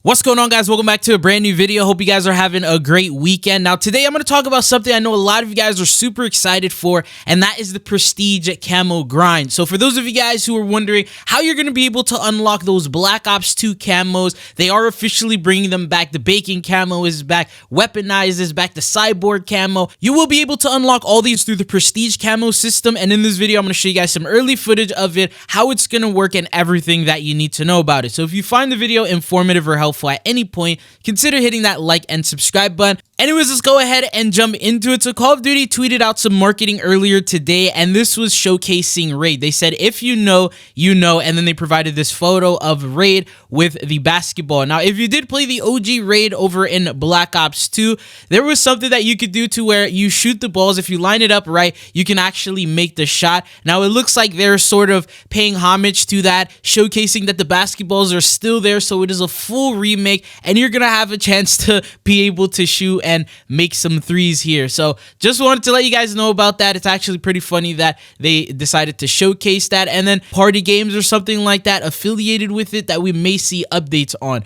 What's going on, guys? Welcome back to a brand new video. Hope you guys are having a great weekend. Now today I'm going to talk about something I know a lot of you guys are super excited for, and that is the prestige camo grind. So for those of you guys who are wondering how you're going to be able to unlock those Black Ops 2 camos, they are officially bringing them back. The bacon camo is back, Weaponized is back, the Cyborg camo. You will be able to unlock all these through the prestige camo system, and in this video I'm going to show you guys some early footage of it, how it's going to work, and everything that you need to know about it. So if you find the video informative or helpful at any point, consider hitting that like and subscribe button. Anyways, let's go ahead and jump into it. So Call of Duty tweeted out some marketing earlier today, and this was showcasing Raid. They said, if you know, you know, and then they provided this photo of Raid with the basketball. Now, if you did play the OG Raid over in Black Ops 2, there was something that you could do to where you shoot the balls. If you line it up right, you can actually make the shot. Now, it looks like they're sort of paying homage to that, showcasing that the basketballs are still there, so it is a full remake, and you're gonna have a chance to be able to shoot and make some threes here. So just wanted to let you guys know about that. It's actually pretty funny that they decided to showcase that, and then party games or something like that affiliated with it that we may see updates on.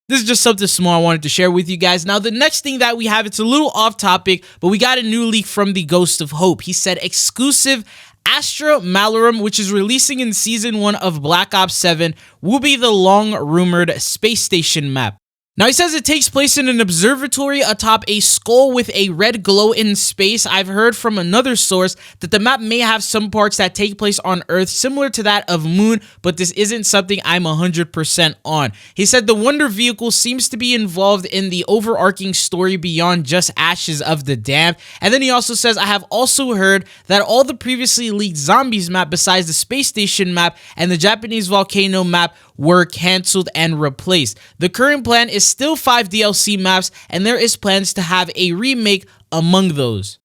This is just something small I wanted to share with you guys. Now, the next thing that we have, it's a little off topic, but we got a new leak from the Ghost of Hope. He said exclusive Astra Malarum, which is releasing in Season 1 of Black Ops 7, will be the long-rumored space station map. Now, he says it takes place in an observatory atop a skull with a red glow in space. I've heard from another source that the map may have some parts that take place on Earth similar to that of Moon, but this isn't something I'm 100% on. He said the Wonder Vehicle seems to be involved in the overarching story beyond just Ashes of the Damned. And then he also says, I have also heard that all the previously leaked Zombies map besides the space station map and the Japanese volcano map were cancelled and replaced. The current plan is still 5 DLC maps, and there is plans to have a remake among those.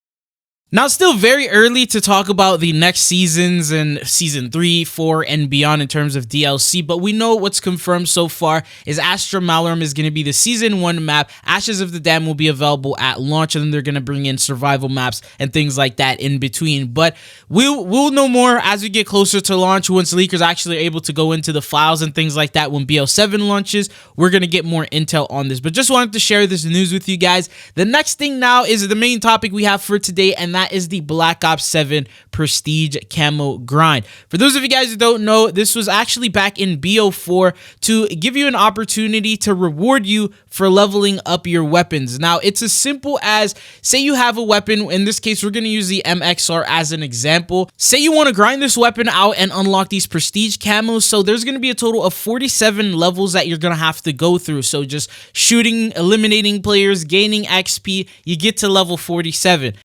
Now, it's still very early to talk about the next seasons and Season 3, 4, and beyond in terms of DLC, but we know what's confirmed so far is Astra Malarum is going to be the Season 1 map, Ashes of the Damned will be available at launch, and then they're going to bring in survival maps and things like that in between. But we'll know more as we get closer to launch. Once leakers actually are able to go into the files and things like that when BO7 launches, we're going to get more intel on this. But just wanted to share this news with you guys. The next thing now is the main topic we have for today, and that is the Black Ops 7 Prestige Camo Grind. For those of you guys who don't know, this was actually back in BO4 to give you an opportunity to reward you for leveling up your weapons. Now, it's as simple as, say you have a weapon, in this case, we're going to use the MXR as an example. Say you want to grind this weapon out and unlock these Prestige camos, so there's going to be a total of 47 levels that you're going to have to go through. So just shooting, eliminating players, gaining XP, you get to level 47.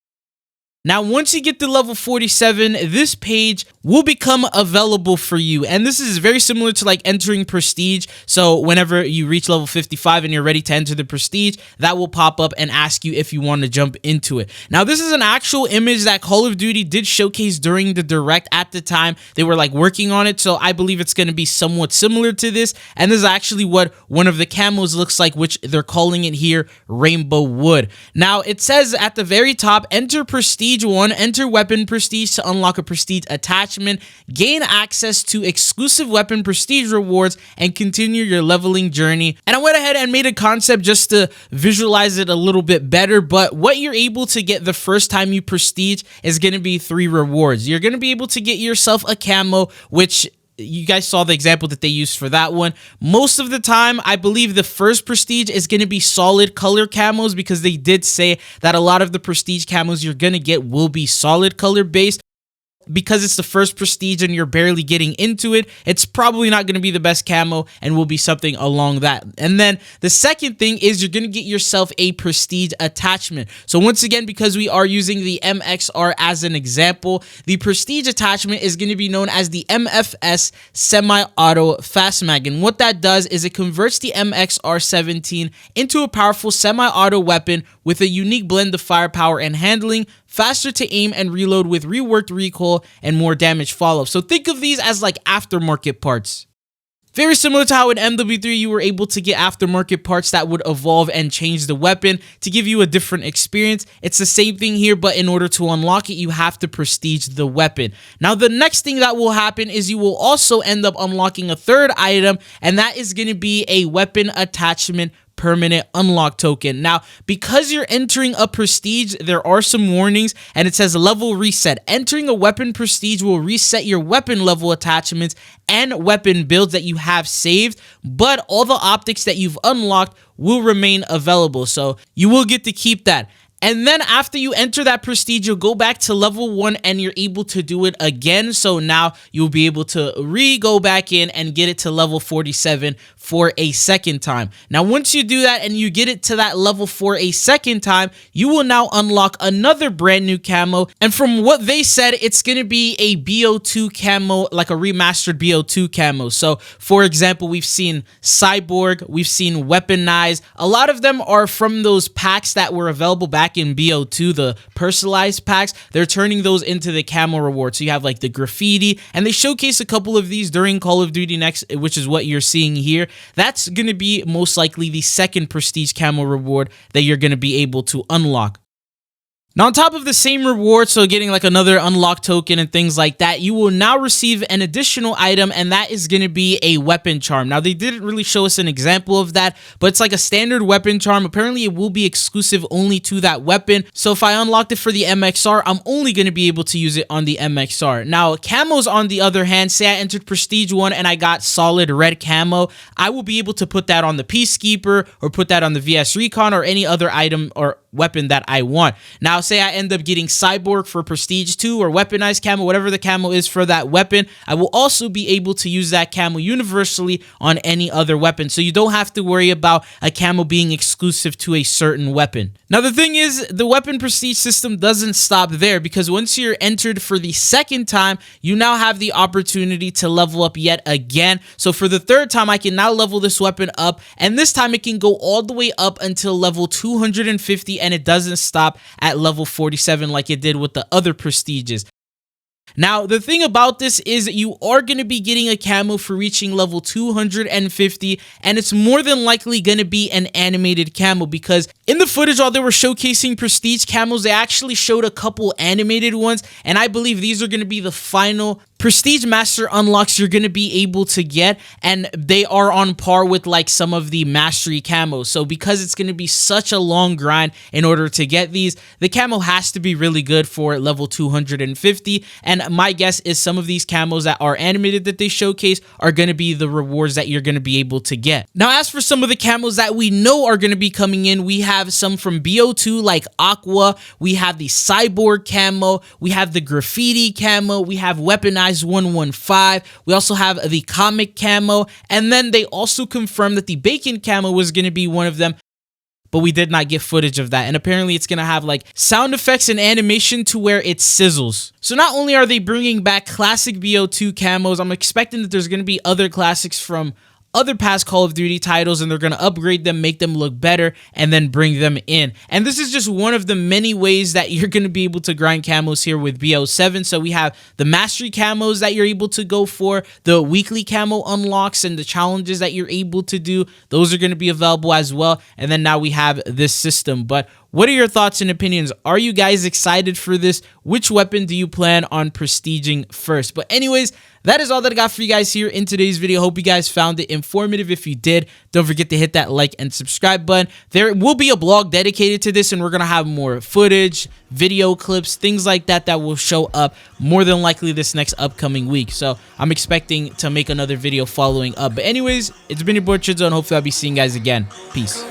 Now, once you get to level 47, this page will become available for you. And this is very similar to like entering Prestige. So whenever you reach level 55 and you're ready to enter the Prestige, that will pop up and ask you if you want to jump into it. Now, this is an actual image that Call of Duty did showcase during the Direct at the time. They were like working on it. So I believe it's going to be somewhat similar to this. And this is actually what one of the camos looks like, which they're calling it here Rainbow Wood. Now, it says at the very top, enter Prestige 1, enter weapon prestige to unlock a prestige attachment, gain access to exclusive weapon prestige rewards, and continue your leveling journey. And I went ahead and made a concept just to visualize it a little bit better, but what you're able to get the first time you prestige is going to be 3 rewards. You're going to be able to get yourself a camo, which you guys saw the example that they used for that one. Most of the time, I believe the first prestige is going to be solid color camos, because they did say that a lot of the prestige camos you're going to get will be solid color based. Because it's the first prestige and you're barely getting into it, it's probably not going to be the best camo and will be something along that. And then the second thing is you're going to get yourself a prestige attachment. So once again, because we are using the MXR as an example, the prestige attachment is going to be known as the MFS Semi-Auto Fast Mag. And what that does is it converts the MXR-17 into a powerful semi-auto weapon with a unique blend of firepower and handling, faster to aim and reload with reworked recoil, and more damage follow-up. So think of these as like aftermarket parts. Very similar to how in MW3 you were able to get aftermarket parts that would evolve and change the weapon to give you a different experience. It's the same thing here, but in order to unlock it, you have to prestige the weapon. Now, the next thing that will happen is you will also end up unlocking a third item, and that is going to be a weapon attachment permanent unlock token. Now, because you're entering a prestige, there are some warnings, and it says level reset. Entering a weapon prestige will reset your weapon level attachments and weapon builds that you have saved, but all the optics that you've unlocked will remain available, so you will get to keep that. And then after you enter that prestige, you'll go back to level 1 and you're able to do it again. So now you'll be able to go back in and get it to level 47 for a second time. Now, once you do that and you get it to that level for a second time, you will now unlock another brand new camo. And from what they said, it's going to be a BO2 camo, like a remastered BO2 camo. So for example, we've seen Cyborg, we've seen Weaponized. A lot of them are from those packs that were available back in BO2, the personalized packs. They're turning those into the camo reward. So you have like the graffiti, and they showcase a couple of these during Call of Duty Next, which is what you're seeing here. That's going to be most likely the second prestige camo reward that you're going to be able to unlock. Now, on top of the same reward, so getting like another unlock token and things like that, you will now receive an additional item, and that is going to be a weapon charm. Now, they didn't really show us an example of that, but it's like a standard weapon charm. Apparently, it will be exclusive only to that weapon. So if I unlocked it for the MXR, I'm only going to be able to use it on the MXR. Now, camos, on the other hand, say I entered Prestige 1 and I got solid red camo, I will be able to put that on the Peacekeeper or put that on the VS Recon or any other item or weapon that I want. Now, say I end up getting Cyborg for Prestige 2 or Weaponized camo, whatever the camo is for that weapon, I will also be able to use that camo universally on any other weapon. So you don't have to worry about a camo being exclusive to a certain weapon. Now, the thing is, the weapon prestige system doesn't stop there, because once you're entered for the second time, you now have the opportunity to level up yet again. So for the third time, I can now level this weapon up, and this time it can go all the way up until level 250, and it doesn't stop at level 47 like it did with the other prestiges. Now, the thing about this is you are going to be getting a camo for reaching level 250, and it's more than likely going to be an animated camo, because in the footage while they were showcasing prestige camos, they actually showed a couple animated ones, and I believe these are going to be the final prestige master unlocks you're going to be able to get, and they are on par with like some of the mastery camos. So because it's going to be such a long grind in order to get these, the camo has to be really good for level 250, and my guess is some of these camos that are animated that they showcase are going to be the rewards that you're going to be able to get. Now, as for some of the camos that we know are going to be coming in, we have some from BO2 like Aqua, we have the Cyborg camo, we have the Graffiti camo, we have Weaponized 115, we also have the Comic camo, and then they also confirmed that the Bacon camo was going to be one of them, but we did not get footage of that. And apparently it's going to have like sound effects and animation to where it sizzles. So not only are they bringing back classic BO2 camos, I'm expecting that there's going to be other classics from other past Call of Duty titles, and they're going to upgrade them, make them look better, and then bring them in. And this is just one of the many ways that you're going to be able to grind camos here with BO7. So we have the mastery camos that you're able to go for, the weekly camo unlocks and the challenges that you're able to do. Those are going to be available as well. And then now we have this system. But what are your thoughts and opinions? Are you guys excited for this? Which weapon do you plan on prestiging first? But anyways, that is all that I got for you guys here in today's video. Hope you guys found it informative. If you did, don't forget to hit that like and subscribe button. There will be a blog dedicated to this, and we're going to have more footage, video clips, things like that that will show up more than likely this next upcoming week. So I'm expecting to make another video following up. But anyways, it's been your boy Chidzo, and hopefully I'll be seeing you guys again. Peace.